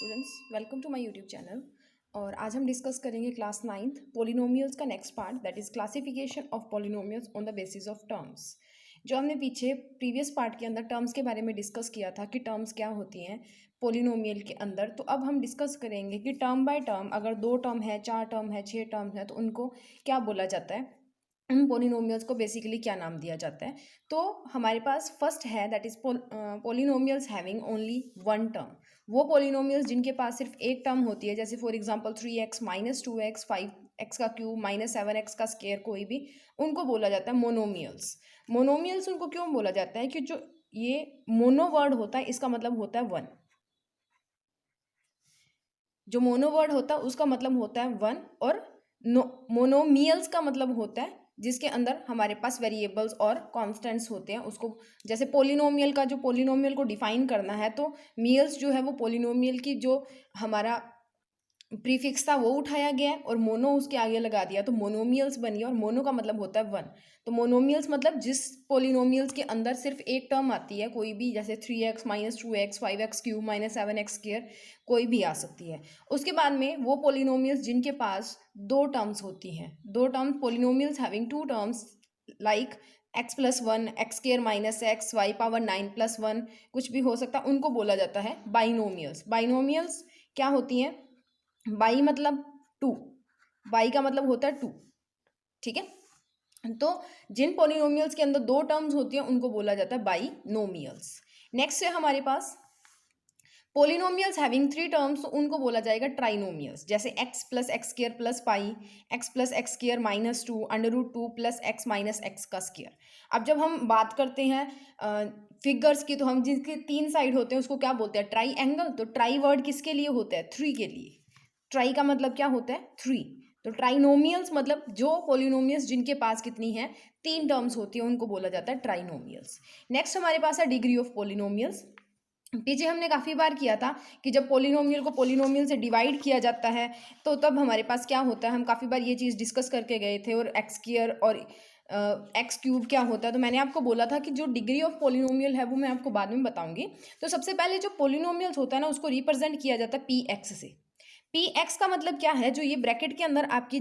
Students, welcome to my YouTube channel. और आज हम डिस्कस करेंगे क्लास 9th पॉलिनोमियल्स का next part, that is classification of polynomials on the basis of terms. जो हमने पीछे प्रीवियस पार्ट के अंदर टर्म्स के बारे में डिस्कस किया था कि टर्म्स क्या होती हैं पॉलिनोमियल के अंदर, तो अब हम डिस्कस करेंगे कि टर्म बाय टर्म, अगर 2 टर्म है, 4 टर्म है, 6 टर्म है, तो उनको क्या बोला जाता है, उन पॉलिनोमियल्स को बेसिकली क्या नाम दिया जाता है। तो हमारे पास फर्स्ट है that is polynomials having only one term. वो पॉलिनोमियल्स जिनके पास सिर्फ एक टर्म होती है, जैसे for example 3x minus 2x 5x का क्यूब माइनस 7x का स्क्वायर, कोई भी, उनको बोला जाता है मोनोमियल्स। मोनोमियल्स उनको क्यों बोला जाता है कि जो ये मोनो वर्ड होता है इसका मतलब होता है वन। जो मोनो वर्ड होता है उसका मतलब होता है वन, और मोनोमियल्स का मतलब होता है जिसके अंदर हमारे पास वेरिएबल्स और कांस्टेंट्स होते हैं। उसको जैसे पॉलिनोमियल का, जो पॉलिनोमियल को डिफाइन करना है, तो मियल्स जो है वो पॉलिनोमियल की जो हमारा प्रीफिक्स था वो उठाया गया और मोनो उसके आगे लगा दिया, तो मोनोमियल्स बनी। और मोनो का मतलब होता है वन। तो मोनोमियल्स मतलब जिस पॉलिनोमियल्स के अंदर सिर्फ एक टर्म आती है, कोई भी, जैसे 3x minus 2x 5x cube minus 7x square, कोई भी आ सकती है। उसके बाद में वो पॉलिनोमियल्स जिनके पास दो टर्म्स होती हैं, दो terms, polynomials having two terms like x plus one, x square minus x, y power 9 plus one, कुछ भी हो सकता है, उनको बोला जाता है बाइनोमियल्स। बाइनोमियल्स क्या होती हैं? बाई मतलब टू, बाई का मतलब होता है टू, ठीक है। तो जिन पॉलिनोमियल्स के अंदर दो टर्म्स होती हैं उनको बोला जाता है बाइनोमियल्स। नेक्स्ट है हमारे पास पॉलिनोमियल्स हैविंग थ्री टर्म्स, उनको बोला जाएगा ट्राइनोमियल्स। जैसे x plus x square plus pi, x plus x square minus two, √2 plus x minus x का स्क्वायर। अब जब हम बात करते हैं फिगर्स की, तो हम जिनके तीन साइड होते हैं उसको क्या बोलते हैं? Try angle. तो ट्राई वर्ड किसके लिए होता है? थ्री के लिए। ट्राई का मतलब क्या होता है? थ्री। तो ट्राइनोमियल्स मतलब जो पॉलिनोमियल्स जिनके पास कितनी है? तीन टर्म्स होती है, उनको बोला जाता है ट्राइनोमियल्स। नेक्स्ट हमारे पास है डिग्री ऑफ पॉलिनोमियल्स। पीछे हमने काफ़ी बार किया था कि जब पॉलिनोमियल को पॉलिनोमियल से डिवाइड किया जाता है तो तब हमारे पास क्या होता है, हम काफ़ी बार ये चीज़ डिस्कस करके गए थे। और एक्स स्क्वायर और एक्स क्यूब क्या होता है, तो मैंने आपको बोला था कि जो डिग्री ऑफ पॉलिनोमियल है वो मैं आपको बाद में बताऊंगी। तो सबसे पहले जो पॉलिनोमियल्स होता है ना, उसको रिप्रेजेंट किया जाता है पी एक्स से। पी एक्स का मतलब क्या है? जो ये ब्रैकेट के अंदर आपकी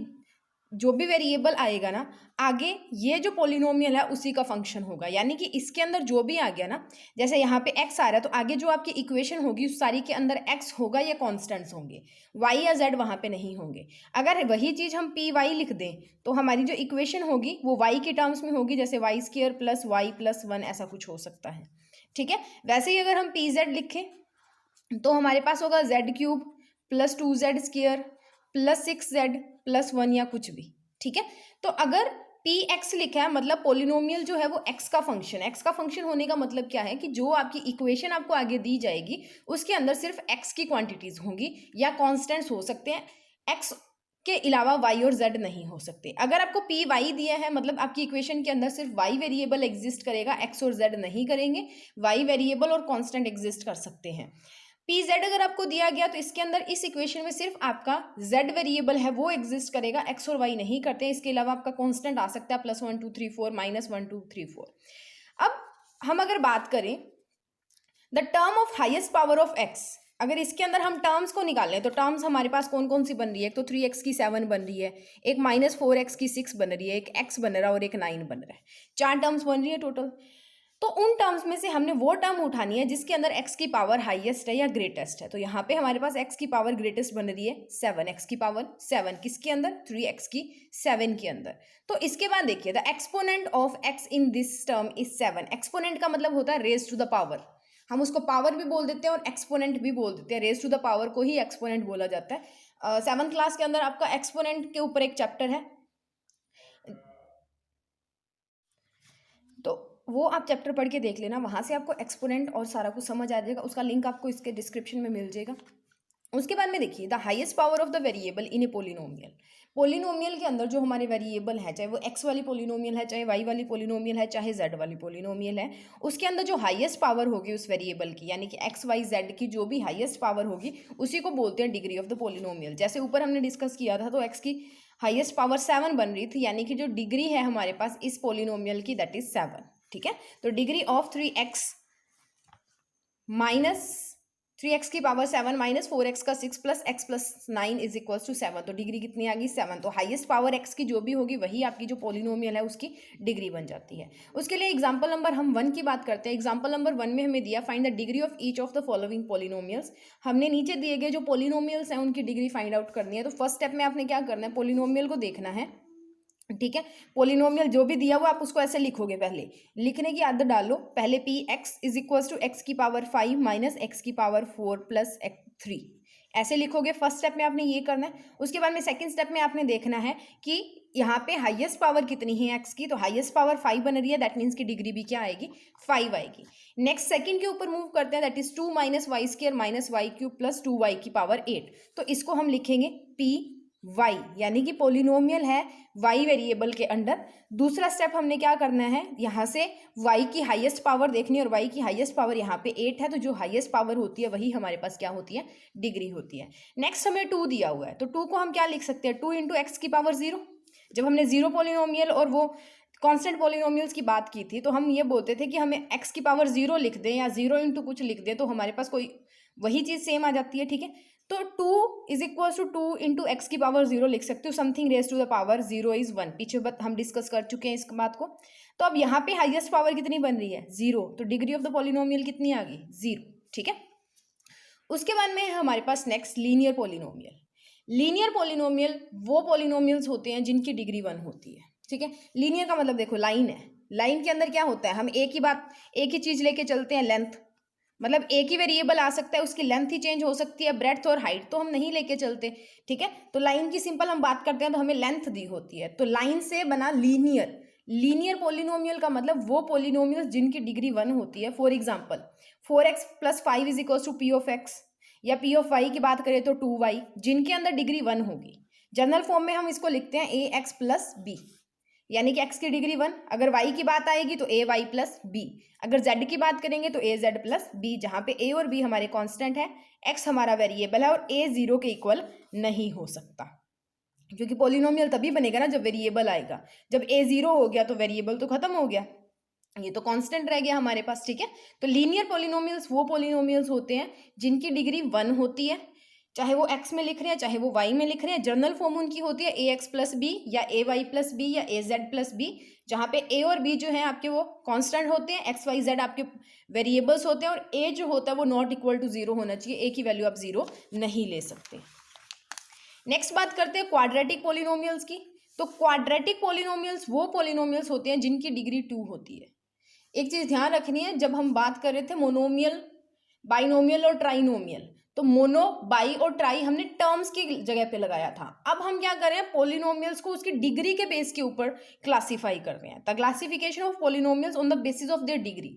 जो भी वेरिएबल आएगा ना, आगे ये जो पॉलिनोमियल है उसी का फंक्शन होगा। यानी कि इसके अंदर जो भी आ गया ना, जैसे यहाँ पे x आ रहा है, तो आगे जो आपकी इक्वेशन होगी उस सारी के अंदर x होगा या कॉन्स्टेंट्स होंगे, y या z वहाँ पे नहीं होंगे। अगर वही चीज़ हम पी वाई लिख दें तो हमारी जो इक्वेशन होगी वो y के टर्म्स में होगी, जैसे y square plus y plus one, ऐसा कुछ हो सकता है, ठीक है। वैसे ही अगर हम पी जेड लिखें तो हमारे पास होगा Z cube plus 2z square plus 6z plus one, या कुछ भी, ठीक है। तो अगर पी एक्स लिखा है मतलब पॉलिनोमियल जो है वो एक्स का फंक्शन, एक्स का फंक्शन होने का मतलब क्या है कि जो आपकी इक्वेशन आपको आगे दी जाएगी उसके अंदर सिर्फ एक्स की क्वांटिटीज होंगी या कॉन्स्टेंट्स हो सकते हैं, एक्स के अलावा वाई और जेड नहीं हो सकते। अगर आपको पी वाई दिया है मतलब आपकी इक्वेशन के अंदर सिर्फ वाई वेरिएबल एग्जिस्ट करेगा, एक्स और जेड नहीं करेंगे। वाई वेरिएबल और कांस्टेंट एग्जिस्ट कर सकते हैं। पी जेड अगर आपको दिया गया तो इसके अंदर इस इक्वेशन में सिर्फ आपका जेड वेरिएबल है वो एग्जिस्ट करेगा, एक्स और वाई नहीं करते। इसके अलावा आपका कांस्टेंट आ सकता है +1 2 3 4 -1 2 3 4। अब हम अगर बात करें the term of highest power of x, अगर इसके अंदर हम टर्म्स को निकालें तो टर्म्स हमारे पास कौन कौन सी बन रही है? एक तो 3x की 7 बन रही है, एक -4x की 6 बन रही है, एक x बन रहा है और एक 9 बन रहा है। चार टर्म्स बन रही है टोटल। तो उन टर्म्स में से हमने वो टर्म उठानी है जिसके अंदर x की पावर हाईएस्ट है या ग्रेटेस्ट है। तो यहाँ पे हमारे पास x की पावर ग्रेटेस्ट बन रही है 7, x की पावर 7 किसके अंदर? 3x की 7 के अंदर। तो इसके बाद देखिए the exponent of x in this term is 7। Exponent का मतलब होता है रेज टू द पावर, हम उसको पावर भी बोल देते हैं और एक्सपोनेंट भी बोल देते हैं। रेज टू द पावर को ही एक्सपोनेंट बोला जाता है। 7th क्लास के अंदर आपका एक्सपोनेंट के ऊपर एक चैप्टर है, तो वो आप चैप्टर पढ़ के देख लेना, वहाँ से आपको एक्सपोनेंट और सारा कुछ समझ आ जाएगा। उसका लिंक आपको इसके डिस्क्रिप्शन में मिल जाएगा। उसके बाद में देखिए the highest power of the variable in A polynomial. Polynomial के अंदर जो हमारे वेरिएबल है, चाहे वो x वाली पोलिनोमियल है, चाहे y वाली पोलिनोमियल है, चाहे z वाली पोलिनोमियल है, उसके अंदर जो हाईएस्ट पावर होगी उस वेरिएबल की, यानी कि x y z की जो भी हाईएस्ट पावर होगी उसी को बोलते हैं डिग्री ऑफ द पोलिनोमियल। जैसे ऊपर हमने डिस्कस किया था, तो x की हाईएस्ट पावर 7 बन रही थी, यानी कि जो डिग्री है हमारे पास इस पोलिनोमियल की दैट इज 7, ठीक है। तो degree of 3x minus 3x की पावर 7 माइनस 4x का 6 plus x plus 9 is equal to 7। तो डिग्री कितनी आ गई 7। तो हाईएस्ट पावर x की जो भी होगी वही आपकी जो पोलिनोमियल है उसकी डिग्री बन जाती है। उसके लिए एग्जाम्पल नंबर हम 1 की बात करते हैं। एग्जाम्पल नंबर 1 में हमें दिया find the degree of each of the following polynomials. हमने नीचे दिए गए जो पोलिनोमियल्स हैं उनकी डिग्री फाइंड आउट करनी है। तो फर्स्ट स्टेप में आपने क्या करना है, पोलिनोमियल को देखना है, ठीक है। पोलिनोमियल जो भी दिया हुआ आप उसको ऐसे लिखोगे, पहले लिखने की आदत डालो। पहले p x is equal to x की पावर 5 माइनस एक्स की पावर 4 प्लस 3 ऐसे लिखोगे। फर्स्ट स्टेप में आपने ये करना है। उसके बाद में सेकंड स्टेप में आपने देखना है कि यहाँ पे हाईएस्ट पावर कितनी है एक्स की, तो हाईएस्ट पावर 5 बन रही है, दैट मीन्स की डिग्री भी क्या आएगी 5 आएगी। नेक्स्ट सेकंड के ऊपर मूव करते हैं, that is 2 minus Y square minus y cube plus 2y की पावर 8। तो इसको हम लिखेंगे पी वाई, यानी कि पोलिनोमियल है वाई वेरिएबल के अंडर। दूसरा स्टेप हमने क्या करना है, यहाँ से वाई की हाईएस्ट पावर देखनी है और वाई की हाईएस्ट पावर यहाँ पे 8 है, तो जो हाईएस्ट पावर होती है वही हमारे पास क्या होती है, डिग्री होती है। नेक्स्ट हमें 2 दिया हुआ है, तो 2 को हम क्या लिख सकते हैं, 2 इंटू एक्स की पावर 0। जब हमने जीरो पोलिनोमियल और वो कांस्टेंट पोलिनोमियल्स की बात की थी तो हम ये बोलते थे कि हमें एक्स की पावर 0 लिख दें या 0 इंटू कुछ लिख दें तो हमारे पास कोई वही चीज़ सेम आ जाती है, ठीक है। तो 2 is equal to 2 into x की पावर 0 लिख सकते हो। Something raise to the power 0 is 1, पीछे हम डिस्कस कर चुके हैं इस बात को। तो अब यहाँ पे हाईएस्ट पावर कितनी बन रही है 0, तो डिग्री ऑफ द पोलिनोमियल कितनी आ गई 0, ठीक है। उसके बाद में है हमारे पास next linear polynomial. Linear polynomial वो पोलिनोमियल्स होते हैं जिनकी डिग्री 1 होती है, ठीक है। लीनियर का मतलब देखो लाइन है, लाइन के अंदर क्या होता है, हम एक ही चीज लेके चलते हैं, लेंथ, मतलब एक ही वेरिएबल आ सकता है, उसकी लेंथ ही चेंज हो सकती है, ब्रेड्थ और हाइट तो हम नहीं लेके चलते, ठीक है। तो लाइन की सिंपल हम बात करते हैं तो हमें लेंथ दी होती है, तो लाइन से बना लीनियर। लीनियर पोलिनोमियल का मतलब वो पोलिनोमियल जिनकी डिग्री 1 होती है। For example 4x plus 5 is equal to p of x, या पी ऑफ वाई की बात करें तो 2y, जिनके अंदर डिग्री 1 होगी। जनरल फॉर्म में हम इसको लिखते हैं ए एक्स प्लस बी, यानी कि x की डिग्री 1। अगर y की बात आएगी तो ए वाई प्लस बी, अगर z की बात करेंगे तो ए जेड प्लस बी, जहाँ पे a और b हमारे कांस्टेंट है, x हमारा वेरिएबल है और a 0 के इक्वल नहीं हो सकता, क्योंकि पोलिनोमियल तभी बनेगा ना जब वेरिएबल आएगा। जब a 0 हो गया तो वेरिएबल तो खत्म हो गया, ये तो कांस्टेंट रह गया हमारे पास, ठीक है। तो लीनियर पोलिनोमियल्स वो पोलिनोमियल्स होते हैं जिनकी डिग्री 1 होती है, चाहे वो x में लिख रहे हैं चाहे वो y में लिख रहे हैं। जनरल फॉर्म उनकी होती है ए एक्स प्लस बी या ए वाई प्लस बी या ए जेड प्लस बी, जहाँ पे a और b जो है आपके वो कांस्टेंट होते हैं, x y z आपके वेरिएबल्स होते हैं, और a जो होता है वो नॉट इक्वल टू 0 होना चाहिए, a की वैल्यू आप 0 नहीं ले सकते। नेक्स्ट बात करते हैं क्वाड्रेटिक पोलिनोमियल्स की। तो क्वाड्रेटिक पोलिनोमियल्स वो पोलिनोमियल्स होते हैं जिनकी डिग्री 2 होती है। एक चीज ध्यान रखनी है, जब हम बात कर रहे थे मोनोमियल, बाइनोमियल और ट्राइनोमियल, तो मोनो, बाई और ट्राई हमने टर्म्स की जगह पे लगाया था। अब हम क्या कर रहे हैं, पोलिनोमियल्स को उसकी डिग्री के बेस के ऊपर क्लासीफाई कर रहे हैं। The classification of polynomials on the basis of their degree.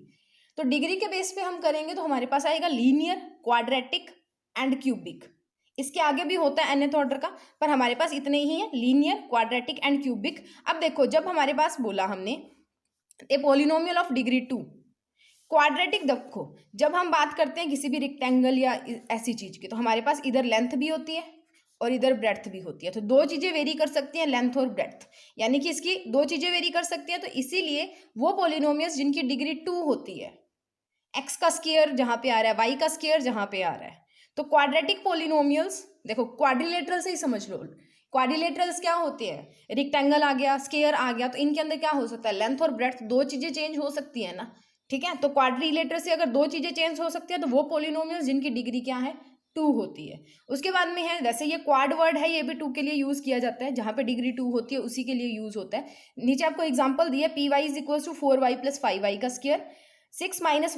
तो डिग्री के बेस पे हम करेंगे तो हमारे पास आएगा लीनियर, क्वाड्रेटिक एंड क्यूबिक। इसके आगे भी होता है nth ऑर्डर का, पर हमारे पास इतने ही है, लीनियर, क्वाड्रेटिक एंड क्यूबिक। अब देखो, जब हमारे पास बोला हमने ए पोलिनोमियल ऑफ डिग्री 2, क्वाड्रेटिक, देखो जब हम बात करते हैं किसी भी रेक्टेंगल या ऐसी चीज की, तो हमारे पास इधर लेंथ भी होती है और इधर ब्रेड्थ भी होती है। तो दो चीजें वेरी कर सकती हैं, लेंथ और ब्रेड्थ, यानी कि इसकी दो चीजें वेरी कर सकती हैं। तो इसीलिए वो पोलिनोमियल्स जिनकी डिग्री 2 होती है, एक्स का स्क्वायर जहां पे आ रहा है, वाई का स्क्वायर जहां पे आ रहा है, तो क्वाड्रेटिक पोलिनोमियल्स, देखो क्वाड्रिलेटरल से ही समझ लो, क्वाड्रिलेटरल्स क्या होते हैं, रेक्टेंगल आ गया, स्क्वायर आ गया, तो इनके अंदर क्या हो सकता है, लेंथ और ब्रेड्थ, दो चीजें चेंज हो सकती है ना, ठीक है। तो क्वाड्रिलेटर से अगर दो चीजें चेंज हो सकती है तो वो पोलिनोमियल्स जिनकी डिग्री क्या है 2 होती है। उसके बाद में है, जैसे ये क्वाड वर्ड है, ये भी 2 के लिए यूज किया जाता है, जहां पे डिग्री 2 होती है उसी के लिए यूज होता है। नीचे आपको एग्जांपल दिया, P Y is equal to 4y plus 5y का square, 6 minus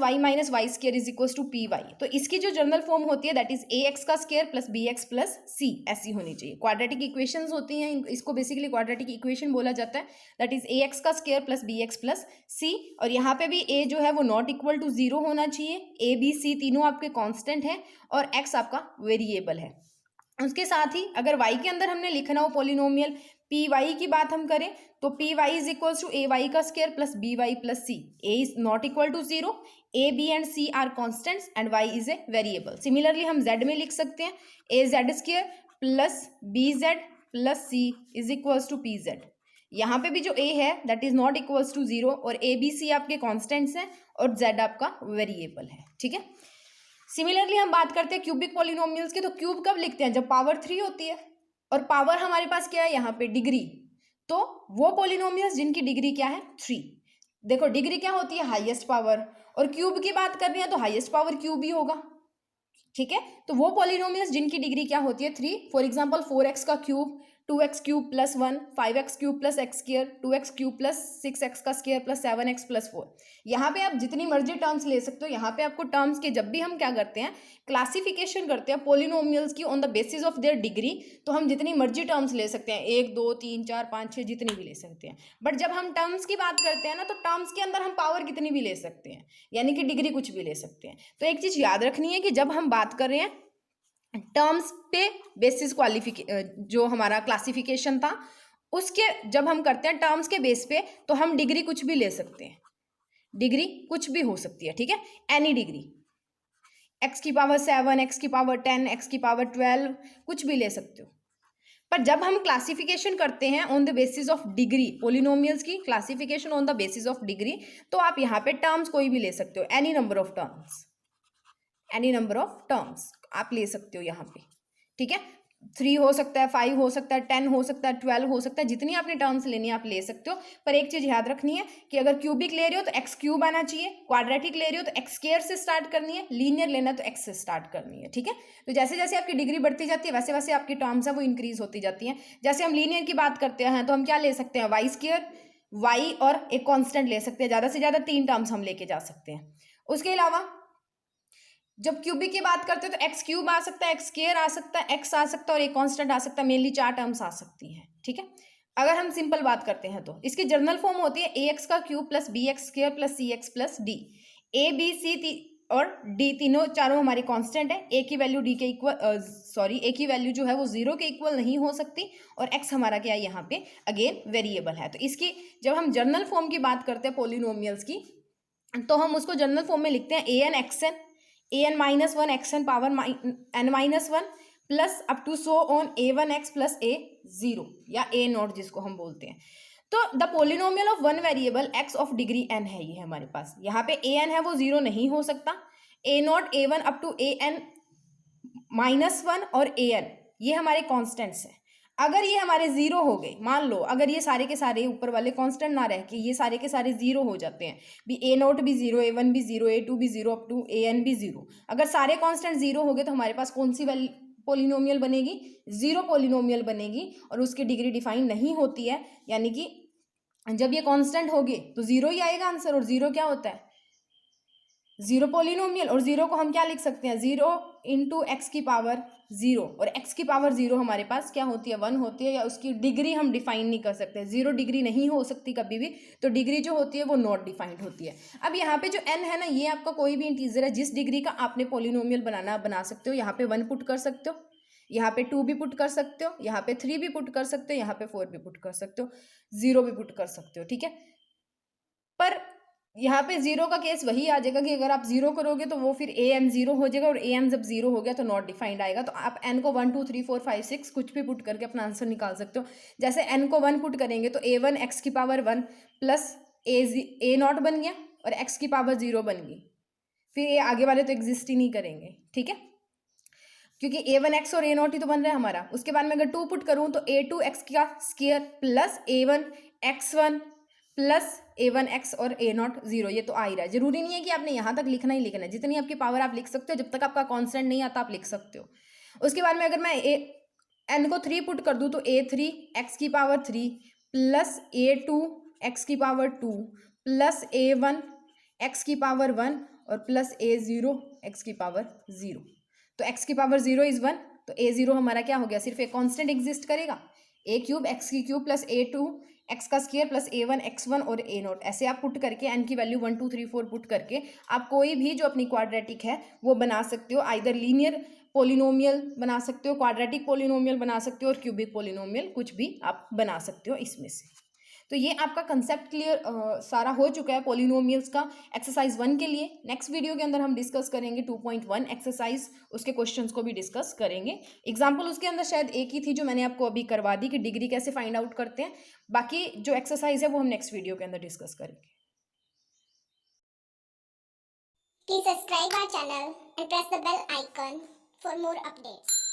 Y square is equal to P Y. तो इसकी जो जनरल फॉर्म होती है दैट इज ए एक्स का square plus B X plus C, ऐसी होनी चाहिए। क्वाड्रेटिक इक्वेशंस होती हैं, इसको बेसिकली क्वाड्रेटिक इक्वेशन बोला जाता है, दैट इज ए एक्स का square plus B X plus C. और यहाँ पे भी ए जो है वो नॉट इक्वल टू 0 होना चाहिए, ए बी सी तीनों आपके कॉन्स्टेंट है और एक्स आपका वेरिएबल है। उसके साथ ही अगर वाई के अंदर हमने लिखना हो पोलिनोमियल पी वाई की बात हम करें, तो P Y is equal to A Y का square plus B Y plus C. A is not equal to 0, A B and C are constants and Y is a variable. Similarly हम Z में लिख सकते हैं A Z square plus B Z plus C is equal to P Z. यहाँ पे भी जो A है that is not equal to 0 और ए बी सी आपके कॉन्स्टेंट्स हैं और जेड आपका वेरिएबल है, ठीक है। सिमिलरली हम बात करते हैं क्यूबिक पॉलिनोमियल्स की, तो क्यूब कब लिखते हैं, जब पावर 3 होती है, और पावर हमारे पास क्या है यहाँ पे, डिग्री। तो वो पॉलिनोमियल्स जिनकी डिग्री क्या है, 3। देखो डिग्री क्या होती है, हाईएस्ट पावर, और क्यूब की बात कर रही है तो हाईएस्ट पावर क्यूब ही होगा, ठीक है। तो वो पॉलिनोमियल्स जिनकी डिग्री क्या होती है, 3। फॉर एग्जाम्पल 4x का cube, 2x cube plus 1, 5x cube plus x square, 2x cube plus 6x का स्क्वायर प्लस 7x प्लस 4। यहाँ पे आप जितनी मर्जी टर्म्स ले सकते हो। यहाँ पे आपको टर्म्स के, जब भी हम क्या करते हैं, क्लासिफिकेशन करते हैं पॉलिनोमियल्स की on the basis of their degree, तो हम जितनी मर्जी टर्म्स ले सकते हैं, 1 2 3 4 5 6 जितनी भी ले सकते हैं। बट जब हम टर्म्स की बात करते हैं ना, तो टर्म्स के अंदर हम पावर कितनी भी ले सकते हैं, यानी कि डिग्री कुछ भी ले सकते हैं। तो एक चीज याद रखनी है कि जब हम बात कर रहे हैं टर्म्स पे बेसिस जो हमारा क्लासिफिकेशन था, उसके जब हम करते हैं टर्म्स के बेस पे, तो हम डिग्री कुछ भी ले सकते हैं, डिग्री कुछ भी हो सकती है, ठीक है, एनी डिग्री, x की पावर 7, x की पावर 10, x की पावर 12, कुछ भी ले सकते हो। पर जब हम क्लासिफिकेशन करते हैं on the basis of degree, polynomials की classification on the basis of degree, तो आप यहाँ पे टर्म्स कोई भी ले सकते हो, any number of terms, any number of terms आप ले सकते हो यहाँ पे, ठीक है। 3 हो सकता है, 5 हो सकता है, 10 हो सकता है, 12 हो सकता है, जितनी आपने टर्म्स लेनी है आप ले सकते हो। पर एक चीज याद रखनी है कि अगर क्यूबिक ले रहे हो तो एक्स क्यूब आना चाहिए, क्वाड्रेटिक ले रहे हो तो एक्स स्क्वायर से स्टार्ट करनी है, लीनियर लेना तो एक्स से स्टार्ट करनी है, ठीक है। तो जैसे जैसे आपकी डिग्री बढ़ती जाती है, वैसे वैसे आपकी टर्म्स है वो इंक्रीज होती जाती हैं। जैसे हम लीनियर की बात करते हैं तो हम क्या ले सकते हैं, वाई स्क्वायर, वाई और एक कॉन्स्टेंट ले सकते हैं, ज्यादा से ज्यादा 3 टर्म्स हम लेके जा सकते हैं। उसके अलावा जब क्यूबिक की बात करते हैं तो एक्स क्यूब आ सकता है, एक्स स्क्वायर आ सकता है, एक्स आ सकता है और एक कांस्टेंट आ सकता है, मेनली 4 टर्म्स आ सकती हैं, ठीक है। अगर हम सिंपल बात करते हैं तो इसकी जनरल फॉर्म होती है ए एक्स का cube plus B x square plus c x plus d. A b c और डी तीनों चारों हमारी कांस्टेंट है। ए की वैल्यू डी के इक्वल, सॉरी ए की वैल्यू जो है वो 0 के इक्वल नहीं हो सकती, और एक्स हमारा क्या है यहाँ पे अगेन वेरिएबल है। तो इसकी जब हम जनरल फॉर्म की बात करते हैं पोलिनोमियल्स की, तो हम उसको जनरल फॉर्म में लिखते हैं A N X N, A N minus one X N power N minus one plus up to so on A one X plus A zero या ए नॉट जिसको हम बोलते हैं। तो the polynomial of one variable X of degree N है, ये हमारे पास यहाँ पे ए एन है वो 0 नहीं हो सकता। A not A one up to A N minus one और ए एन ये हमारे कॉन्स्टेंट्स हैं। अगर ये हमारे 0 हो गए, मान लो अगर ये सारे के सारे ऊपर वाले कांस्टेंट ना रह के ये सारे के सारे 0 हो जाते हैं, भी ए नॉट भी 0, ए वन भी 0, ए टू भी 0 अप टू ए एन भी 0, अगर सारे कांस्टेंट 0 हो गए तो हमारे पास कौन सी पोलिनोमियल बनेगी, 0 पोलिनोमियल बनेगी, और उसकी डिग्री डिफाइन नहीं होती है। यानी कि जब ये कांस्टेंट हो गए तो 0 ही आएगा आंसर, और 0 क्या होता है, 0 पोलिनोमियल, और 0 को हम क्या लिख सकते हैं, 0 इंटू एक्स की पावर 0, और x की पावर 0 हमारे पास क्या होती है, 1 होती है, या उसकी डिग्री हम डिफाइन नहीं कर सकते, 0 डिग्री नहीं हो सकती कभी भी, तो डिग्री जो होती है वो नॉट डिफाइंड होती है। अब यहाँ पे जो n है ना, ये आपका कोई भी इंटीजर है, जिस डिग्री का आपने पोलिनोमियल बना सकते हो। यहाँ पे 1 पुट कर सकते हो, यहाँ पे 2 भी पुट कर सकते हो, यहाँ पे 3 भी पुट कर सकते हो, यहाँ पे 4 भी पुट कर सकते हो, 0 भी पुट कर सकते हो, ठीक है। पर यहाँ पे 0 का केस वही आ जाएगा कि अगर आप 0 करोगे तो वो फिर ए एन 0 हो जाएगा, और ए एन जब 0 हो गया तो नॉट डिफाइंड आएगा। तो आप एन को 1 2 3 4 5 6 कुछ भी पुट करके अपना आंसर निकाल सकते हो। जैसे एन को 1 पुट करेंगे तो ए वन एक्स की पावर 1 प्लस ए नॉट बन गया, और एक्स की पावर 0 बन गई, फिर ये आगे वाले तो एग्जिस्ट ही नहीं करेंगे, ठीक है, क्योंकि ए वन एक्स और ए नॉट ही तो बन रहा है हमारा। उसके बाद में अगर 2 पुट करूँ तो ए टू एक्स का square plus a one x one plus a one x और ए नॉट 0, ये तो आ ही रहा है। जरूरी नहीं है कि आपने यहाँ तक लिखना ही लिखना है, जितनी आपकी पावर आप लिख सकते हो, जब तक आपका कांस्टेंट नहीं आता आप लिख सकते हो। उसके बाद में अगर मैं एन को 3 पुट कर दूँ तो ए थ्री एक्स की power 3 plus a two x की power 2 plus a one x की पावर 1 और प्लस ए जीरो एक्स की पावर 0। तो एक्स की पावर 0 इज 1, तो ए जीरो हमारा क्या हो गया, सिर्फ एक कांस्टेंट एग्जिस्ट करेगा, ए क्यूब एक्स की cube plus a two x का square plus a one x one और ए नोट। ऐसे आप पुट करके एन की वैल्यू 1 2 3 4 पुट करके आप कोई भी जो अपनी क्वाड्रेटिक है वो बना सकते हो। आइदर लीनियर पोलिनोमियल बना सकते हो, क्वाड्रेटिक पोलिनोमियल बना सकते हो, और क्यूबिक पोलिनोमियल, कुछ भी आप बना सकते हो इसमें से। तो ये आपका कंसेप्ट क्लियर सारा हो चुका है पॉलिनोमियल्स का एक्सरसाइज 1 के लिए। नेक्स्ट वीडियो के अंदर हम डिस्कस करेंगे 2.1 एक्सरसाइज, उसके क्वेश्चंस को भी डिस्कस करेंगे। एग्जांपल उसके अंदर शायद एक ही थी जो मैंने आपको अभी करवा दी कि डिग्री कैसे फाइंड आउट करते हैं। बाकी जो एक्सरसाइज है वो हम नेक्स्ट वीडियो के अंदर डिस्कस करेंगे। Please subscribe our channel and press the bell icon for more updates.